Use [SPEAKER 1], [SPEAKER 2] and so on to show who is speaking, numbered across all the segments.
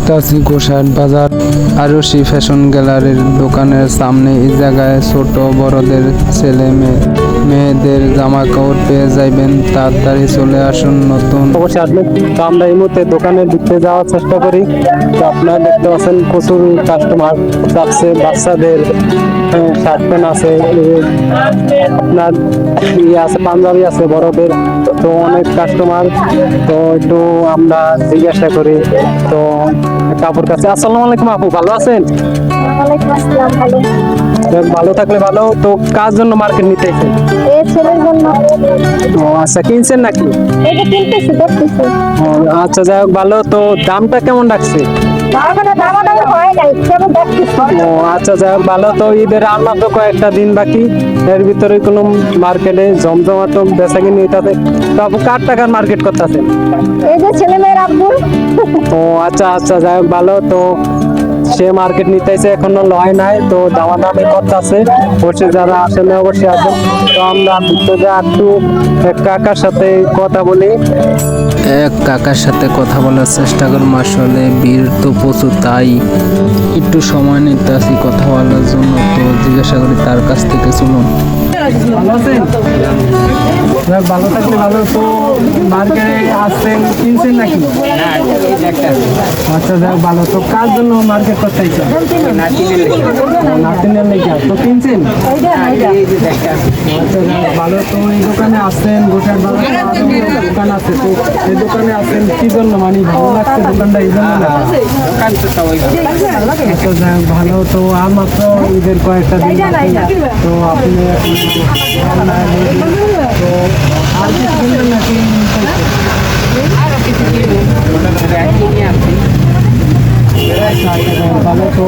[SPEAKER 1] দেখতাছি গোসাইট বাজার আরুষি ফ্যাশন গ্যালারির দোকানের সামনে। এই জায়গায় ছোট বড়দের ছেলে মেয়েদের জামা কাপড় পেয়ে যাইবেন। তাড়াতাড়ি চলে আসুন। নতুন
[SPEAKER 2] অবশ্যই আসবেন। তো আমরা এই মুহূর্তে দোকানের দিকে যাওয়ার চেষ্টা করি। তো আপনারা দেখতে পাচ্ছেন প্রচুর কাস্টমার যাচ্ছে। বাচ্চাদের শার্ট প্যান্ট আছে, আপনার ইয়ে আছে, পাঞ্জাবি আছে বড়দের। তো অনেক কাস্টমার। তো একটু আমরা জিজ্ঞাসা করি। তো কাপড় কাছে। আসসালামু আলাইকুম আপু, ভালো আছেন?
[SPEAKER 3] ওয়ালাইকুম আসসালাম। ভালো।
[SPEAKER 2] ভালো থাকলে ভালো। তো কার জন্য মার্কেট নিতে এসেছেন?
[SPEAKER 3] এই ছেলের জন্য।
[SPEAKER 2] ও আচ্ছা, কিনছেন নাকি?
[SPEAKER 3] এই যে কিনতেছি, দেখতেছি।
[SPEAKER 2] ও আচ্ছা, যাই হোক ভালো। তো দামটা কেমন রাখছে?
[SPEAKER 3] দামাদামি হয় নাই, কেবল দেখতেছি।
[SPEAKER 2] ও আচ্ছা, যাই হোক ভালো। তো ঈদের আর মাত্র কয়েকটা দিন বাকি। এর ভিতরে কোনো মার্কেটে জমজমাট বেচা কিনি এটাতে। তো আপু কার টাকার মার্কেট করতেছেন?
[SPEAKER 3] এই যে ছেলে মেয়ের আব্বু।
[SPEAKER 2] ও আচ্ছা আচ্ছা, যাই হোক ভালো। তো সে মার্কেট নিতেছে, এখনো লয় নাই। তো দামাদামি করতেছে। অবশ্যই যারা আসেন অবশ্যই আসেন। তো আমরা ভিতরে একটু এক কাকার সাথে কথা বলি।
[SPEAKER 1] এক কাকার সাথে কথা বলার চেষ্টা করুন। আসলে ভিড় তো প্রচুর, তাই একটু সময় নিতে আসি কথা বলার জন্য। তো জিজ্ঞাসা করি তার কাছ থেকে। চলুন।
[SPEAKER 2] ভালো আছেন? যাক, ভালো থাকলে ভালো। তো মার্কেটে আসছেন, কিনছেন নাকি? আচ্ছা, যাক ভালো। তো কার জন্য মার্কেট করতে চাইছেন? নাতিনের লেগে। তো কিনছেন? আচ্ছা, যাক ভালো। তো এই দোকানে আসছেন, গোসাইট বাজারে দোকান আছে। তো এই দোকানে আসছেন কি জন্য? মানে ভালো লাগছে দোকানটা, এই জন্য না? আচ্ছা, যাক ভালো। তো আর মাত্র ঈদের কয়েকটা দিন বাকি। তো আপনি তো আর কিছু কিনবেন নাকি? ভালো। তো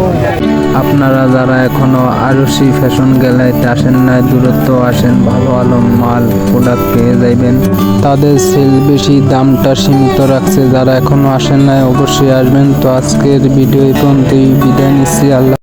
[SPEAKER 1] আপনারা যারা এখনো আরুষি ফ্যাশন গ্যালারিতে আসেন নাই, দূরত্ব আসেন, ভালো ভালো মাল প্রোডাক্ট পেয়ে যাইবেন। তাদের সেল বেশি, দামটা সীমিত রাখছে। যারা এখনো আসেন নাই অবশ্যই আসবেন। তো আজকের ভিডিও এই পর্যন্তই, বিদায় নিচ্ছি। আল্লাহ।